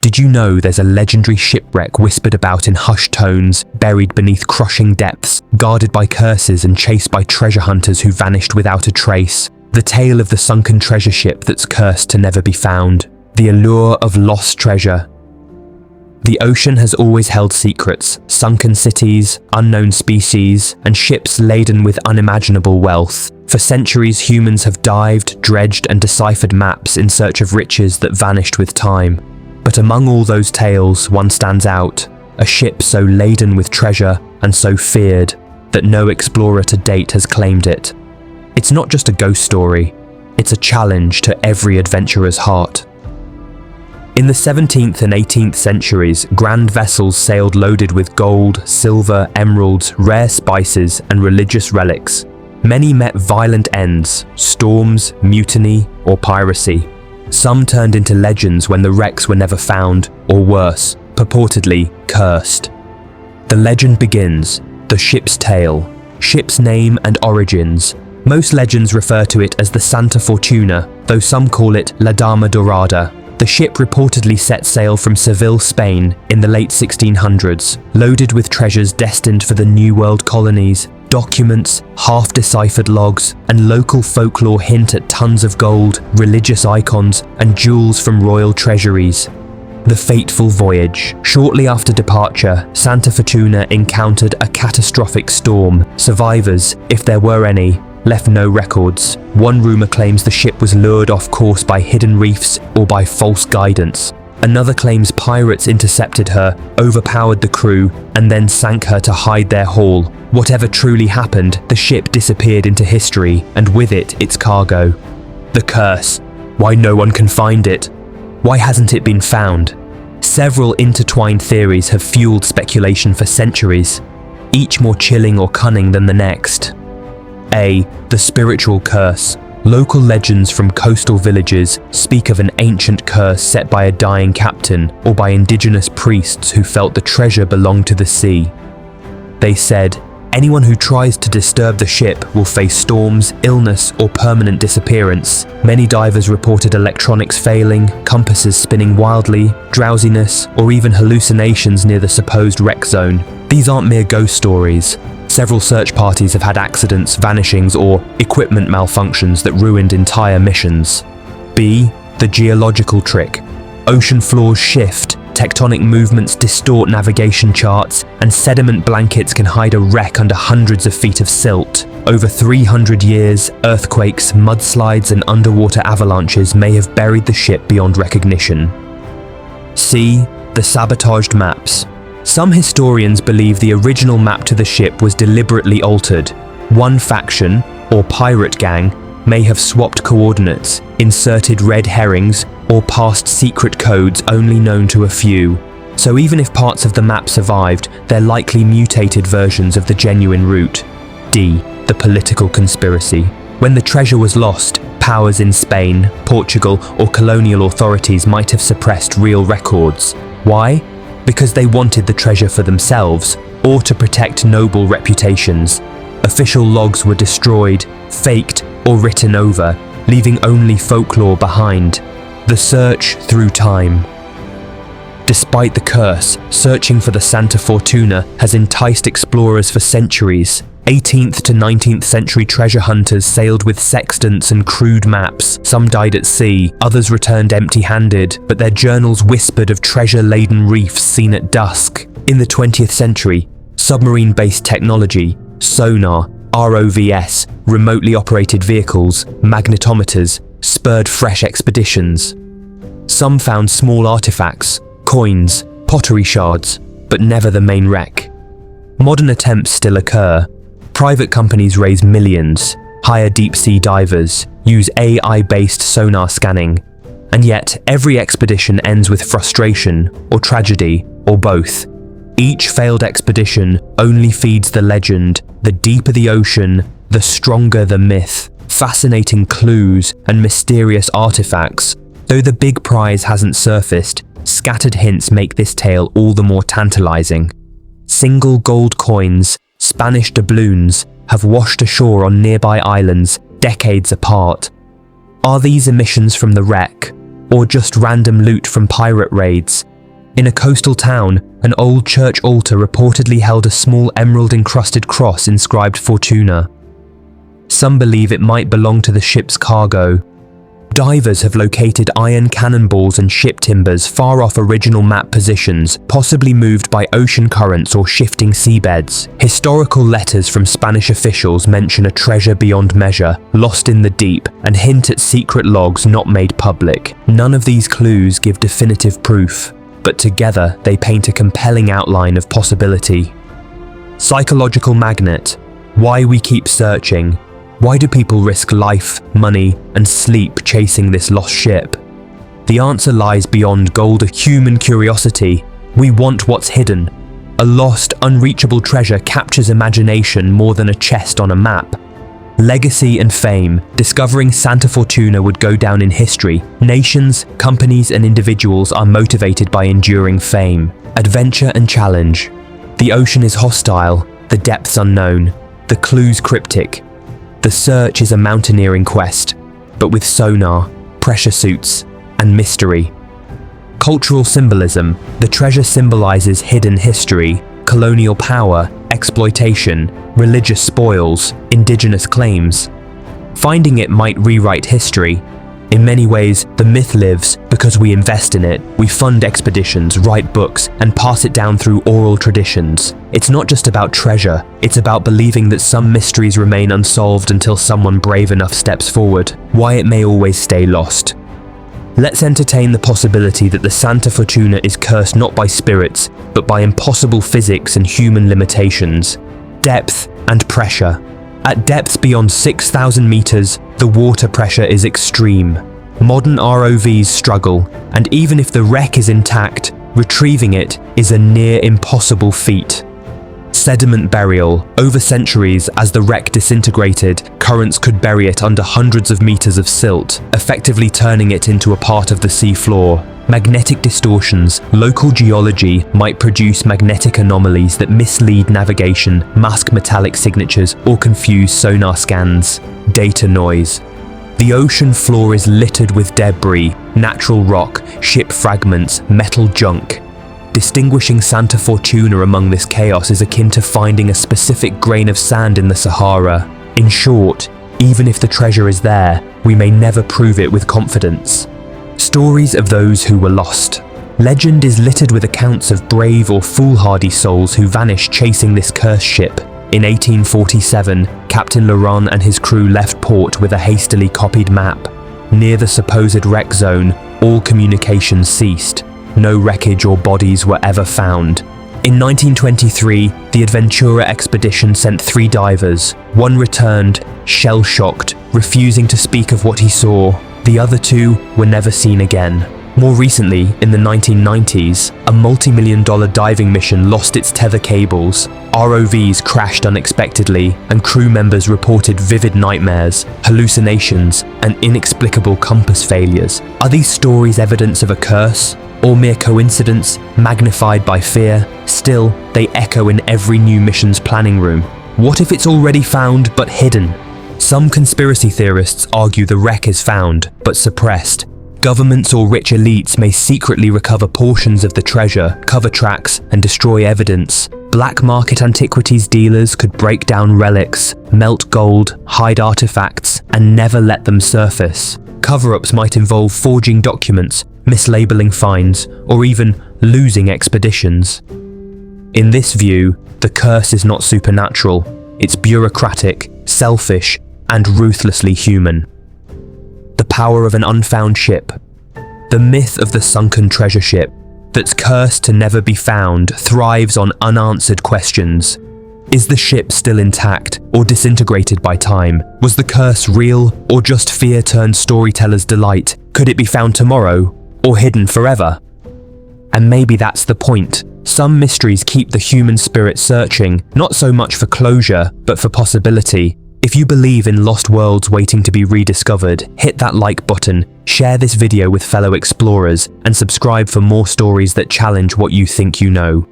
Did you know there's a legendary shipwreck whispered about in hushed tones, buried beneath crushing depths, guarded by curses and chased by treasure hunters who vanished without a trace? The tale of the sunken treasure ship that's cursed to never be found. The allure of lost treasure. The ocean has always held secrets, sunken cities, unknown species, and ships laden with unimaginable wealth. For centuries, humans have dived, dredged, and deciphered maps in search of riches that vanished with time. But among all those tales, one stands out, a ship so laden with treasure and so feared that no explorer to date has claimed it. It's not just a ghost story, it's a challenge to every adventurer's heart. In the 17th and 18th centuries, grand vessels sailed loaded with gold, silver, emeralds, rare spices, and religious relics. Many met violent ends, storms, mutiny, or piracy. Some turned into legends when the wrecks were never found, or worse, purportedly cursed. The legend begins, the ship's tale, ship's name and origins. Most legends refer to it as the Santa Fortuna, though some call it La Dama Dorada. The ship reportedly set sail from Seville, Spain, in the late 1600s, loaded with treasures destined for the New World colonies. Documents, half-deciphered logs, and local folklore hint at tons of gold, religious icons, and jewels from royal treasuries. The fateful voyage. Shortly after departure, Santa Fortuna encountered a catastrophic storm. Survivors, if there were any, left no records. One rumour claims the ship was lured off course by hidden reefs or by false guidance. Another claims pirates intercepted her, overpowered the crew, and then sank her to hide their haul. Whatever truly happened, the ship disappeared into history, and with it, its cargo. The curse. Why no one can find it? Why hasn't it been found? Several intertwined theories have fueled speculation for centuries, each more chilling or cunning than the next. A. The spiritual curse. Local legends from coastal villages speak of an ancient curse set by a dying captain or by indigenous priests who felt the treasure belonged to the sea. They said, anyone who tries to disturb the ship will face storms, illness, or permanent disappearance. Many divers reported electronics failing, compasses spinning wildly, drowsiness, or even hallucinations near the supposed wreck zone. These aren't mere ghost stories. Several search parties have had accidents, vanishings, or equipment malfunctions that ruined entire missions. B. The geological trick. Ocean floors shift, tectonic movements distort navigation charts, and sediment blankets can hide a wreck under hundreds of feet of silt. Over 300 years, earthquakes, mudslides, and underwater avalanches may have buried the ship beyond recognition. C. The sabotaged maps. Some historians believe the original map to the ship was deliberately altered. One faction, or pirate gang, may have swapped coordinates, inserted red herrings, or passed secret codes only known to a few. So even if parts of the map survived, they're likely mutated versions of the genuine route. D. The political conspiracy. When the treasure was lost, powers in Spain, Portugal, or colonial authorities might have suppressed real records. Why? Because they wanted the treasure for themselves, or to protect noble reputations. Official logs were destroyed, faked, or written over, leaving only folklore behind. The search through time. Despite the curse, searching for the Santa Fortuna has enticed explorers for centuries. 18th to 19th century treasure hunters sailed with sextants and crude maps. Some died at sea, others returned empty-handed, but their journals whispered of treasure-laden reefs seen at dusk. In the 20th century, submarine-based technology, sonar, ROVs, remotely operated vehicles, magnetometers, spurred fresh expeditions. Some found small artifacts, coins, pottery shards, but never the main wreck. Modern attempts still occur. Private companies raise millions, hire deep-sea divers, use AI-based sonar scanning, and yet every expedition ends with frustration or tragedy, or both. Each failed expedition only feeds the legend. The deeper the ocean, the stronger the myth. Fascinating clues and mysterious artifacts. Though the big prize hasn't surfaced, scattered hints make this tale all the more tantalizing. Single gold coins, Spanish doubloons, have washed ashore on nearby islands decades apart. Are these emissions from the wreck, or just random loot from pirate raids? In a coastal town, an old church altar reportedly held a small emerald-encrusted cross inscribed Fortuna. Some believe it might belong to the ship's cargo. Divers have located iron cannonballs and ship timbers far off original map positions, possibly moved by ocean currents or shifting seabeds. Historical letters from Spanish officials mention a treasure beyond measure, lost in the deep, and hint at secret logs not made public. None of these clues give definitive proof, but together they paint a compelling outline of possibility. Psychological magnet. Why we keep searching. Why do people risk life, money, and sleep chasing this lost ship? The answer lies beyond gold, human curiosity. We want what's hidden. A lost, unreachable treasure captures imagination more than a chest on a map. Legacy and fame. Discovering Santa Fortuna would go down in history. Nations, companies, and individuals are motivated by enduring fame. Adventure and challenge. The ocean is hostile, the depths unknown, the clues cryptic. The search is a mountaineering quest, but with sonar, pressure suits, and mystery. Cultural symbolism. The treasure symbolizes hidden history, colonial power, exploitation, religious spoils, indigenous claims. Finding it might rewrite history. In many ways, the myth lives because we invest in it. We fund expeditions, write books, and pass it down through oral traditions. It's not just about treasure, it's about believing that some mysteries remain unsolved until someone brave enough steps forward. Why it may always stay lost. Let's entertain the possibility that the Santa Fortuna is cursed not by spirits, but by impossible physics and human limitations. Depth and pressure. At depths beyond 6,000 meters, the water pressure is extreme. Modern ROVs struggle, and even if the wreck is intact, retrieving it is a near impossible feat. Sediment burial. Over centuries, as the wreck disintegrated, currents could bury it under hundreds of meters of silt, effectively turning it into a part of the sea floor. Magnetic distortions. Local geology might produce magnetic anomalies that mislead navigation, mask metallic signatures, or confuse sonar scans. Data noise. The ocean floor is littered with debris, natural rock, ship fragments, metal junk. Distinguishing Santa Fortuna among this chaos is akin to finding a specific grain of sand in the Sahara. In short, even if the treasure is there, we may never prove it with confidence. Stories of those who were lost. Legend is littered with accounts of brave or foolhardy souls who vanished chasing this cursed ship. In 1847, Captain Laurent and his crew left port with a hastily copied map. Near the supposed wreck zone, all communications ceased. No wreckage or bodies were ever found. In 1923, the Adventura expedition sent 3 divers. One returned, shell-shocked, refusing to speak of what he saw. The other 2 were never seen again. More recently, in the 1990s, a multi-million-dollar diving mission lost its tether cables. ROVs crashed unexpectedly, and crew members reported vivid nightmares, hallucinations, and inexplicable compass failures. Are these stories evidence of a curse? Or mere coincidence, magnified by fear? Still, they echo in every new mission's planning room. What if it's already found but hidden? Some conspiracy theorists argue the wreck is found, but suppressed. Governments or rich elites may secretly recover portions of the treasure, cover tracks, and destroy evidence. Black market antiquities dealers could break down relics, melt gold, hide artifacts, and never let them surface. Cover-ups might involve forging documents, mislabeling finds, or even losing expeditions. In this view, the curse is not supernatural. It's bureaucratic, selfish, and ruthlessly human. The power of an unfound ship. The myth of the sunken treasure ship, that's cursed to never be found, thrives on unanswered questions. Is the ship still intact or disintegrated by time? Was the curse real or just fear turned storyteller's delight? Could it be found tomorrow or hidden forever? And maybe that's the point. Some mysteries keep the human spirit searching, not so much for closure, but for possibility. If you believe in lost worlds waiting to be rediscovered, hit that like button, share this video with fellow explorers, and subscribe for more stories that challenge what you think you know.